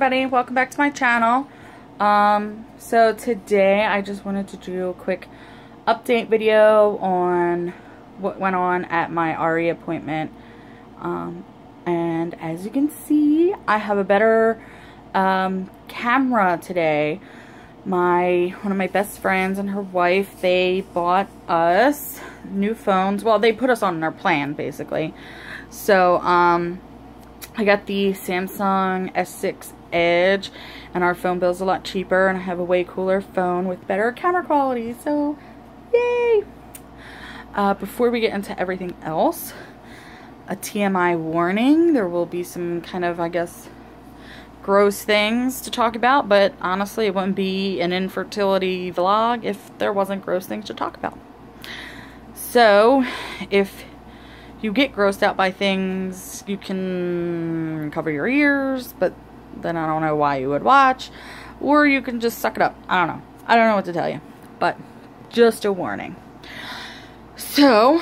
everybody, welcome back to my channel. So today I just wanted to do a quick update video on what went on at my RE appointment. And as you can see, I have a better camera today. One of my best friends and her wife, they bought us new phones. Well, they put us on our plan basically. So I got the Samsung S6 Edge, and our phone bill's a lot cheaper, and I have a way cooler phone with better camera quality, so yay! Before we get into everything else, a TMI warning. There will be some kind of, I guess, gross things to talk about, but honestly it wouldn't be an infertility vlog if there wasn't gross things to talk about. So if you get grossed out by things, you can cover your ears, but then I don't know why you would watch, or you can just suck it up. I don't know what to tell you, but just a warning. So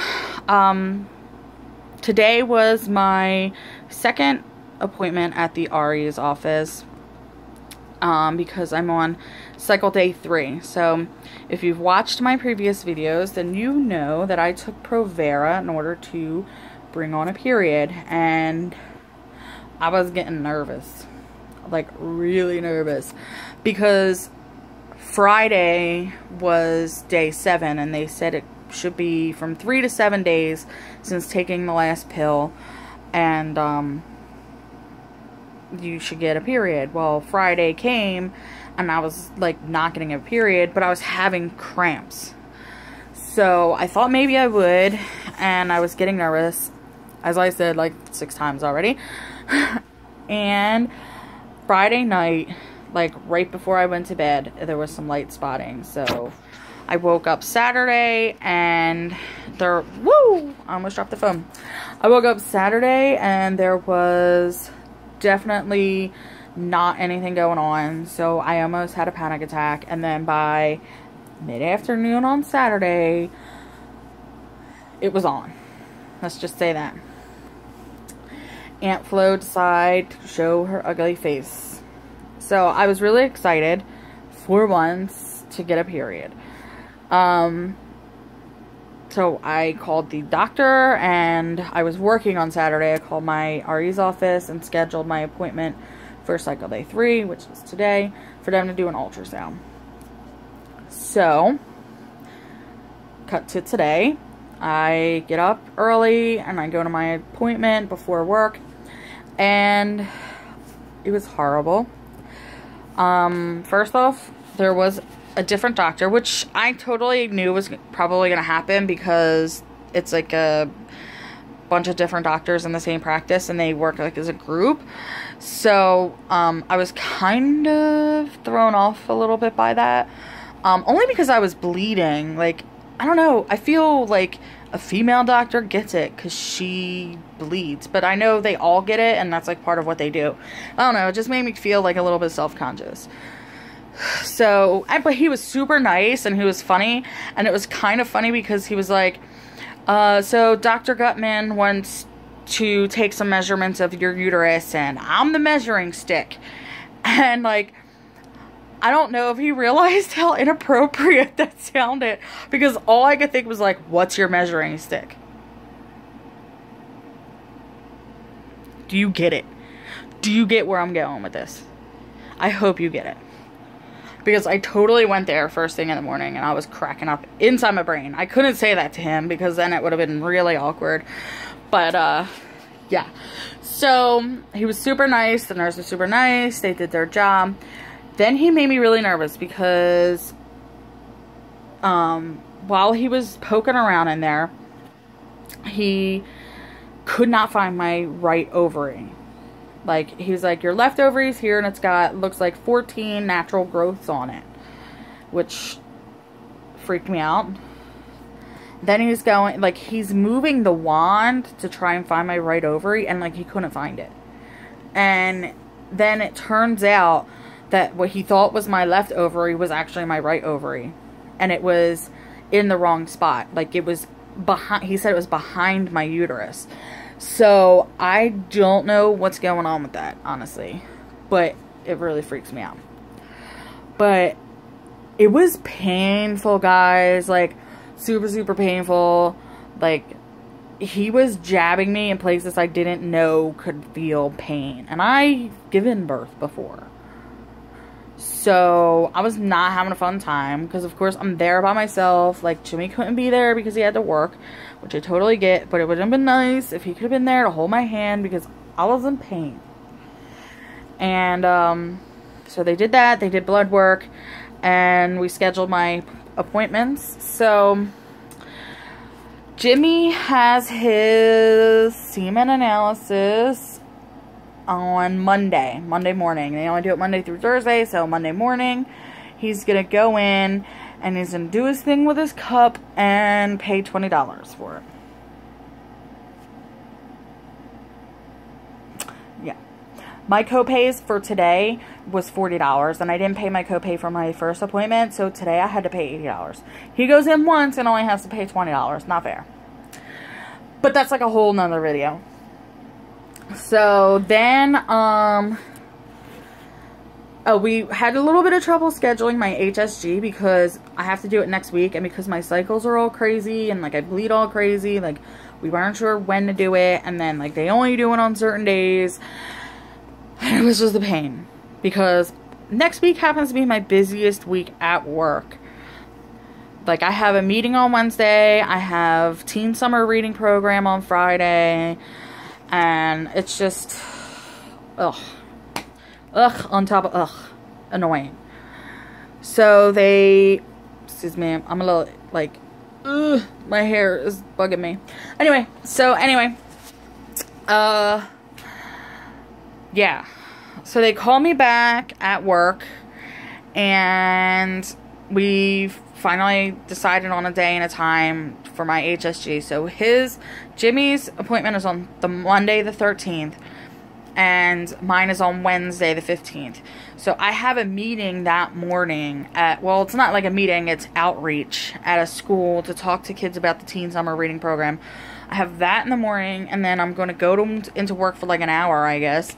today was my second appointment at the RE's office because I'm on cycle day 3. So if you've watched my previous videos, then you know that I took Provera in order to bring on a period, and I was getting nervous, like really nervous, because Friday was day 7 and they said it should be from 3 to 7 days since taking the last pill, and you should get a period. Well, Friday came and I was like not getting a period, but I was having cramps. So I thought maybe I would, and I was getting nervous, as I said like 6 times already. And Friday night, like right before I went to bed, there was some light spotting. So I woke up Saturday and I almost dropped the phone. I woke up Saturday and there was definitely not anything going on, so I almost had a panic attack. And then by mid-afternoon on Saturday, it was on. Let's just say that. Aunt Flo decided to show her ugly face. So I was really excited for once to get a period. So I called the doctor, and I was working on Saturday. I called my RE's office and scheduled my appointment for cycle day 3, which is today, for them to do an ultrasound. So, cut to today. I get up early and I go to my appointment before work, and it was horrible. First off, there was a different doctor, which I totally knew was probably going to happen because it's like a bunch of different doctors in the same practice and they work like as a group. So I was kind of thrown off a little bit by that, only because I was bleeding. Like, I don't know, I feel like a female doctor gets it because she bleeds, but I know they all get it, and that's like part of what they do. I don't know, it just made me feel like a little bit self-conscious. So, but he was super nice and he was funny, and it was kind of funny because he was like, so Dr. Gutman wants to take some measurements of your uterus, and I'm the measuring stick. And like, I don't know if he realized how inappropriate that sounded, because all I could think was like, what's your measuring stick? Do you get it? Do you get where I'm going with this? I hope you get it. Because I totally went there first thing in the morning and I was cracking up inside my brain. I couldn't say that to him because then it would have been really awkward. But, yeah. So, he was super nice. The nurse was super nice. They did their job. Then he made me really nervous because, while he was poking around in there, he could not find my right ovary. Like, he was like, your left ovary's here, and it's got, looks like 14 natural growths on it, which freaked me out. Then he's going, like, he's moving the wand to try and find my right ovary, and, like, he couldn't find it. And then it turns out that what he thought was my left ovary was actually my right ovary. And it was in the wrong spot. Like, it was behind, he said it was behind my uterus. So, I don't know what's going on with that, honestly. But it really freaks me out. But it was painful, guys. Like, super, super painful. Like, he was jabbing me in places I didn't know could feel pain. And I've given birth before. So, I was not having a fun time. Because, of course, I'm there by myself. Like, Jimmy couldn't be there because he had to work. Which I totally get. But it would have been nice if he could have been there to hold my hand. Because I was in pain. And, so they did that. They did blood work. And we scheduled my appointments. So, Jimmy has his semen analysis on Monday morning. They only do it Monday through Thursday, so Monday morning, he's going to go in, and he's going to do his thing with his cup and pay $20 for it. Yeah. My copays for today was $40, and I didn't pay my copay for my first appointment, so today I had to pay $80. He goes in once and only has to pay $20. Not fair. But that's like a whole nother video. So then, we had a little bit of trouble scheduling my HSG because I have to do it next week, and because my cycles are all crazy and like I bleed all crazy, like we weren't sure when to do it, and then like they only do it on certain days. And it was just a pain because next week happens to be my busiest week at work. Like, I have a meeting on Wednesday, I have teen summer reading program on Friday, and it's just, ugh, on top of, annoying. So they, excuse me, I'm a little, like, my hair is bugging me. Anyway, yeah. So they call me back at work, and we finally decided on a day and a time for my HSG. So Jimmy's appointment is on the Monday the 13th, and mine is on Wednesday the 15th. So I have a meeting that morning at, well, it's not like a meeting, it's outreach at a school to talk to kids about the teen summer reading program. I have that in the morning, and then I'm going to go into work for like an hour, I guess,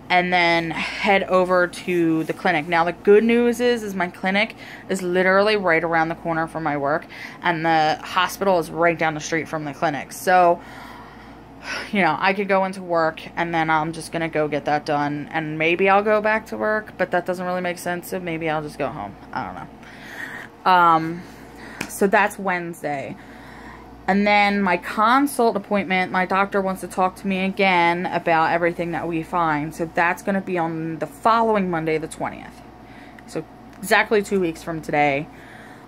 and then head over to the clinic. Now, the good news is my clinic is literally right around the corner from my work, and the hospital is right down the street from the clinic. So, you know, I could go into work, and then I'm just going to go get that done, and maybe I'll go back to work, but that doesn't really make sense, so maybe I'll just go home. I don't know. So that's Wednesday. And then my consult appointment, my doctor wants to talk to me again about everything that we find. So that's going to be on the following Monday, the 20th. So exactly 2 weeks from today,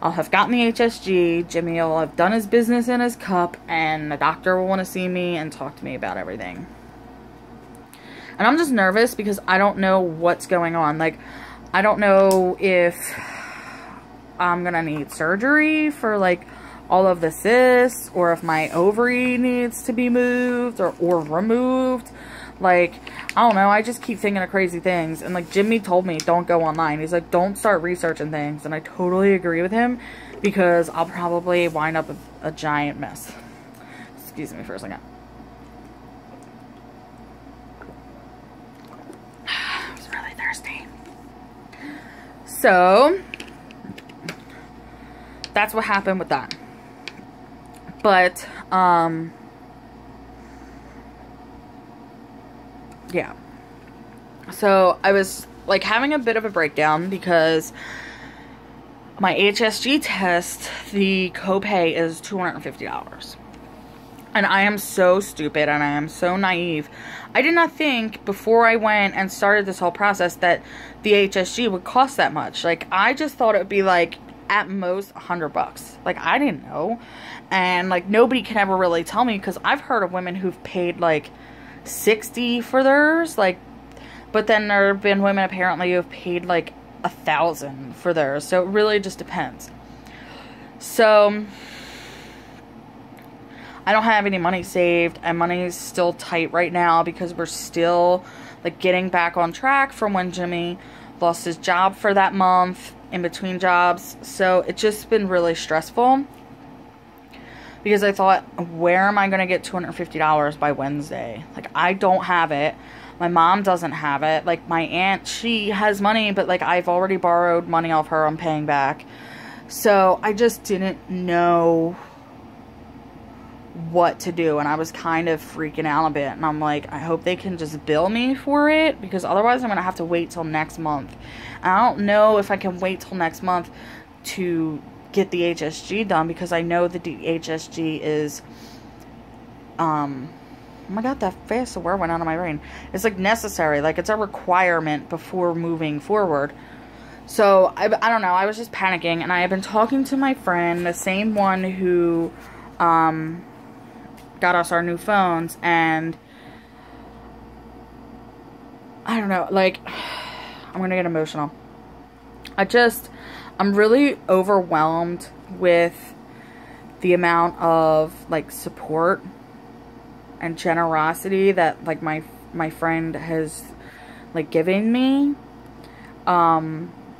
I'll have gotten the HSG, Jimmy will have done his business in his cup, and the doctor will want to see me and talk to me about everything. And I'm just nervous because I don't know what's going on. Like, I don't know if I'm going to need surgery for, like, all of the cysts, or if my ovary needs to be moved or removed. Like, I don't know, I just keep thinking of crazy things. And like, Jimmy told me, don't go online. He's like, don't start researching things. And I totally agree with him, because I'll probably wind up a giant mess. Excuse me for a second. I was really thirsty. So that's what happened with that. But, yeah. So, I was, like, having a bit of a breakdown because my HSG test, the copay is $250. And I am so stupid and I am so naive. I did not think before I went and started this whole process that the HSG would cost that much. Like, I just thought it would be, like, at most $100. Like, I didn't know. And, like, nobody can ever really tell me, because I've heard of women who've paid, like, $60 for theirs. Like, but then there have been women, apparently, who've paid, like, $1,000 for theirs. So, it really just depends. So, I don't have any money saved, and money is still tight right now, because we're still, like, getting back on track from when Jimmy lost his job for that month, in between jobs. So, it's just been really stressful. because I thought, where am I going to get $250 by Wednesday? Like, I don't have it. My mom doesn't have it. Like, my aunt, she has money, but like, I've already borrowed money off her. I'm paying back. So I just didn't know what to do, and I was kind of freaking out a bit, and I'm like, I hope they can just bill me for it, because otherwise I'm gonna have to wait till next month. And I don't know if I can wait till next month to get the HSG done, because I know that the HSG is oh my god, that fast word went out of my brain. It's like necessary, like it's a requirement before moving forward. So I don't know, I was just panicking, and I have been talking to my friend, the same one who got us our new phones, and I don't know, like, I'm gonna get emotional. I'm really overwhelmed with the amount of, like, support and generosity that, like, my friend has, like, given me,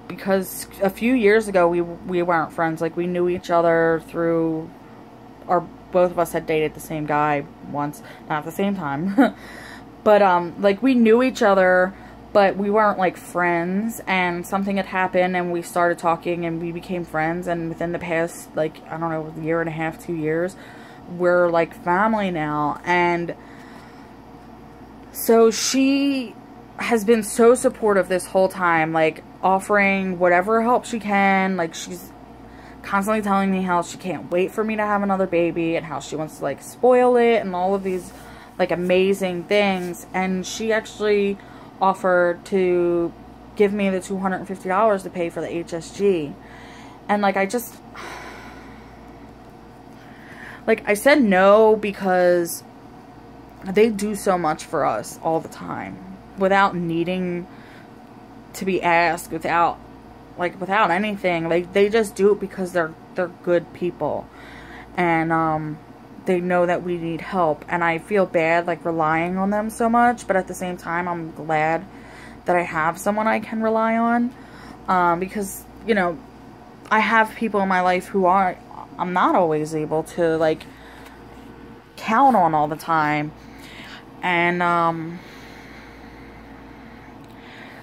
because a few years ago, we weren't friends. Like, we knew each other through both of us had dated the same guy once, not at the same time. But, like, we knew each other, but we weren't, like, friends, and something had happened, and we started talking, and we became friends, and within the past, like, I don't know, year and a half, 2 years, we're, like, family now. And so she has been so supportive this whole time, like, offering whatever help she can. Like, she's constantly telling me how she can't wait for me to have another baby, and how she wants to, like, spoil it, and all of these, like, amazing things. And she actually offered to give me the $250 to pay for the HSG. And, like, I just, like, I said no, because they do so much for us all the time without needing to be asked, without anything. Like, they just do it because they're good people, and they know that we need help. And I feel bad, like, relying on them so much, but at the same time, I'm glad that I have someone I can rely on, because, you know, I have people in my life who I'm not always able to, like, count on all the time. And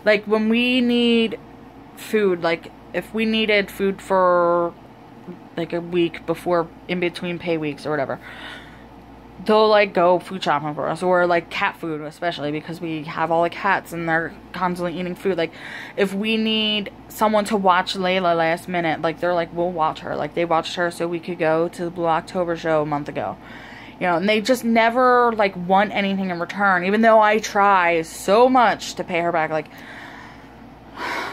like, when we need food, like, if we needed food for, like, a week before, in between pay weeks or whatever, they'll, like, go food shopping for us. Or, like, cat food, especially, because we have all the cats and they're constantly eating food. Like, if we need someone to watch Layla last minute, like, they're like, we'll watch her. Like, they watched her so we could go to the Blue October show a month ago. You know, and they just never, like, want anything in return, even though I try so much to pay her back. Like,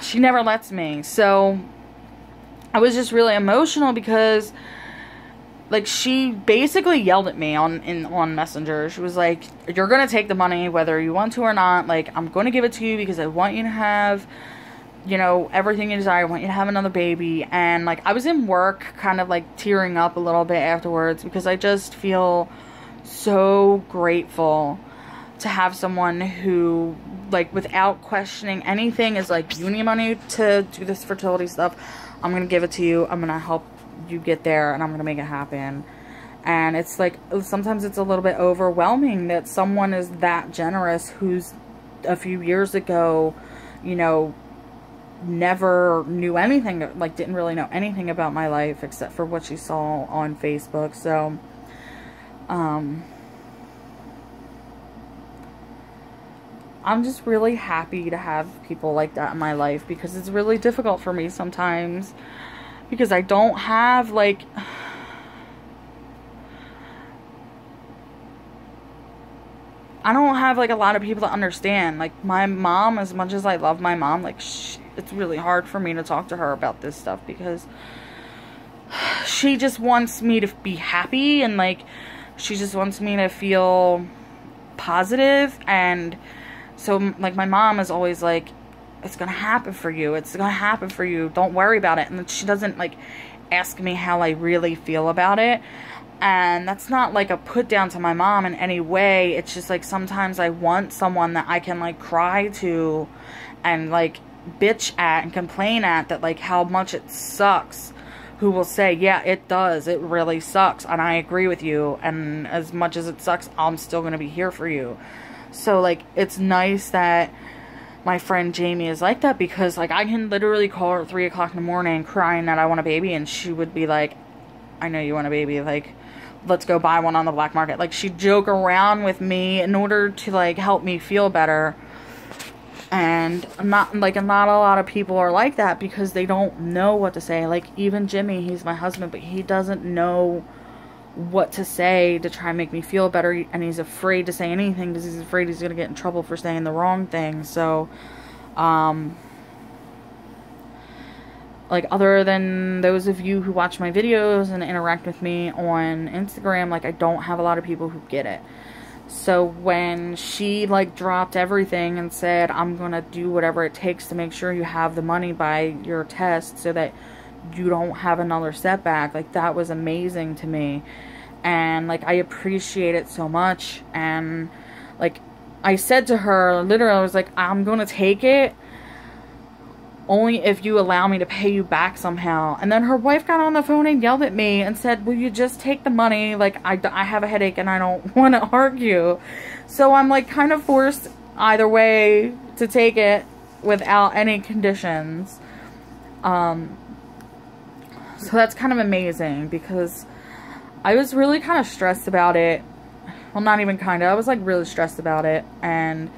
she never lets me. So I was just really emotional, because, like, she basically yelled at me on Messenger. She was like, you're gonna take the money whether you want to or not. Like, I'm gonna give it to you because I want you to have, you know, everything you desire. I want you to have another baby. And, like, I was in work kind of, like, tearing up a little bit afterwards, because I just feel so grateful to have someone who, like, without questioning anything, is like, you need money to do this fertility stuff, I'm gonna give it to you, I'm gonna help you get there, and I'm gonna make it happen. And it's like, sometimes it's a little bit overwhelming that someone is that generous, who's a few years ago, you know, never knew anything, like, didn't really know anything about my life except for what she saw on Facebook. So I'm just really happy to have people like that in my life, because it's really difficult for me sometimes, because I don't have, like, I don't have, like, a lot of people to understand. Like, my mom, as much as I love my mom, like, it's really hard for me to talk to her about this stuff, because she just wants me to be happy, and, like, she just wants me to feel positive. And so, like, my mom is always like, it's gonna happen for you, it's gonna happen for you, don't worry about it. And she doesn't, like, ask me how I really feel about it. And that's not, like, a put down to my mom in any way. It's just, like, sometimes I want someone that I can, like, cry to and, like, bitch at and complain at, that, like, how much it sucks who will say, yeah, it does. It really sucks. And I agree with you. And as much as it sucks, I'm still going to be here for you. So, like, it's nice that my friend Jamie is like that, because, like, I can literally call her at 3 o'clock in the morning crying that I want a baby, and she would be like, I know you want a baby. Like, let's go buy one on the black market. Like, she'd joke around with me in order to, like, help me feel better. And not a lot of people are like that because they don't know what to say. Like, even Jimmy, he's my husband, but he doesn't know what to say to try and make me feel better, and he's afraid to say anything because he's afraid he's going to get in trouble for saying the wrong thing. So, like, other than those of you who watch my videos and interact with me on Instagram, like, I don't have a lot of people who get it. So when she, like, dropped everything and said, I'm gonna do whatever it takes to make sure you have the money by your test so that you don't have another setback, like, that was amazing to me. And, like, I appreciate it so much. And, like, I said to her, literally, I was like, I'm gonna take it only if you allow me to pay you back somehow. And then her wife got on the phone and yelled at me and said, will you just take the money? Like, I have a headache and I don't want to argue. So I'm, like, kind of forced either way to take it without any conditions. So that's kind of amazing, because I was really kind of stressed about it. Well, not even kind of. I was, like, really stressed about it. And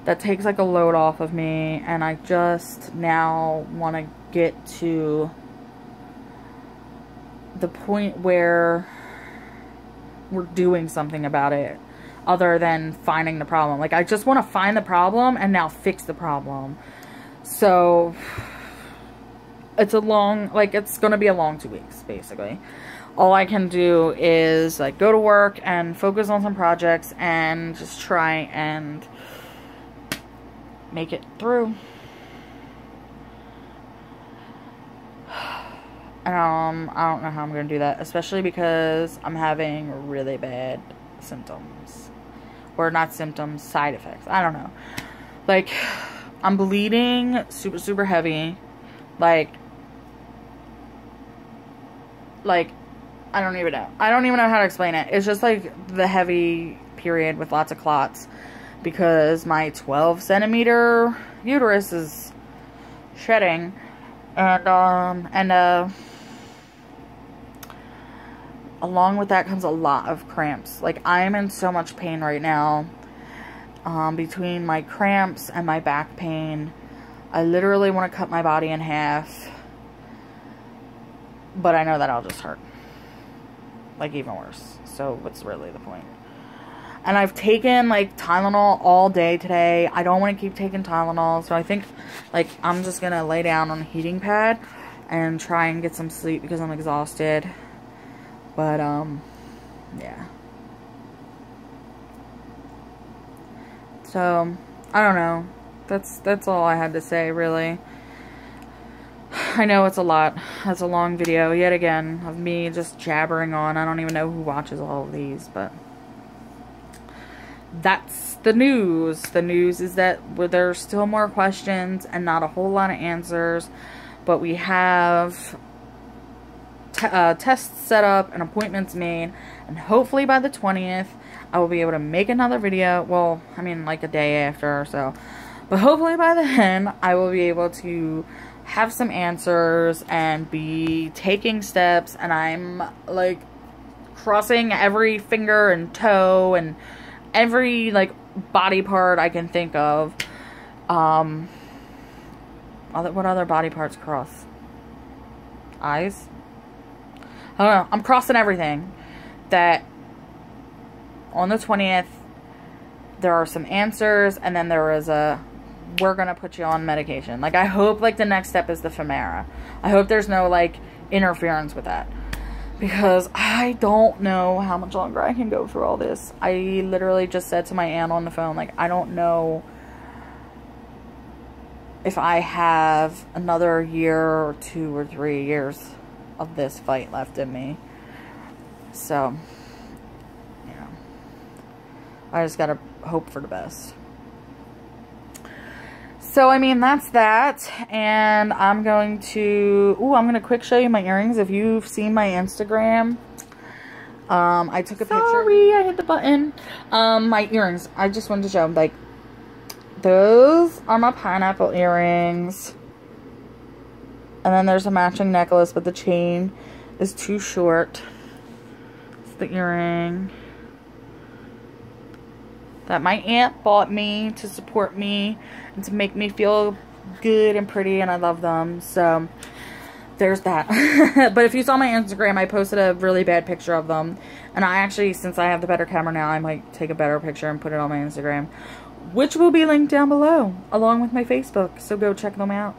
that takes, like, a load off of me, and I just now want to get to the point where we're doing something about it other than finding the problem. Like, I just want to find the problem and now fix the problem. So it's it's going to be a long 2 weeks, basically. All I can do is, like, go to work and focus on some projects and just try and make it through. I don't know how I'm gonna do that, especially because I'm having really bad symptoms. Or not symptoms, side effects. I don't know. Like, I'm bleeding super, super heavy. Like, I don't even know. I don't even know how to explain it. It's just, like, the heavy period with lots of clots. Because my 12 centimeter uterus is shedding, and along with that comes a lot of cramps. Like, I am in so much pain right now, between my cramps and my back pain. I literally want to cut my body in half, but I know that I'll just hurt, like, even worse. So what's really the point? And I've taken, like, Tylenol all day today. I don't want to keep taking Tylenol. So I think, like, I'm just going to lay down on a heating pad and try and get some sleep because I'm exhausted. But, yeah. So, I don't know. That's all I had to say, really. I know it's a lot. That's a long video, yet again, of me just jabbering on. I don't even know who watches all of these, but that's the news. The news is that there's still more questions and not a whole lot of answers, but we have tests set up and appointments made, and hopefully by the 20th I will be able to make another video. Well, I mean, like, a day after or so, but hopefully by then I will be able to have some answers and be taking steps. And I'm, like, crossing every finger and toe and every, like, body part I can think of. What other body parts cross? Eyes? I don't know. I'm crossing everything. That on the 20th there are some answers, and then there is we're gonna put you on medication. Like, I hope, like, the next step is the Femara. I hope there's no, like, interference with that, because I don't know how much longer I can go through all this. I literally just said to my aunt on the phone, like, I don't know if I have another year or 2 or 3 years of this fight left in me. So, you know, I just gotta hope for the best. So, I mean, that's that. And I'm going to... Ooh, I'm going to quick show you my earrings. If you've seen my Instagram... I took a picture. Sorry, I hit the button. My earrings. I just wanted to show them. Like, those are my pineapple earrings. And then there's a matching necklace, but the chain is too short. It's the earring that my aunt bought me to support me and to make me feel good and pretty, and I love them. So... there's that. But if you saw my Instagram, I posted a really bad picture of them. And I actually, since I have the better camera now, I might take a better picture and put it on my Instagram, which will be linked down below, along with my Facebook. So go check them out.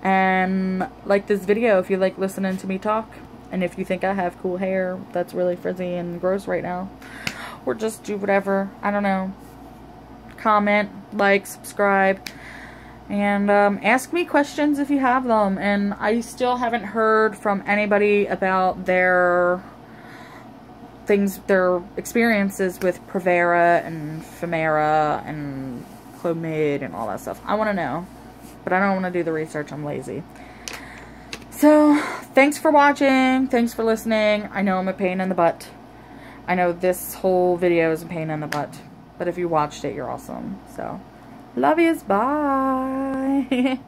And like this video if you like listening to me talk. And if you think I have cool hair that's really frizzy and gross right now. Or just do whatever. I don't know. Comment, like, subscribe. And ask me questions if you have them. And I still haven't heard from anybody about their things, their experiences with Prevera and Femera and Clomid and all that stuff. I want to know. But I don't want to do the research. I'm lazy. So, thanks for watching. Thanks for listening. I know I'm a pain in the butt. I know this whole video is a pain in the butt. But if you watched it, you're awesome. So... love yous. Bye.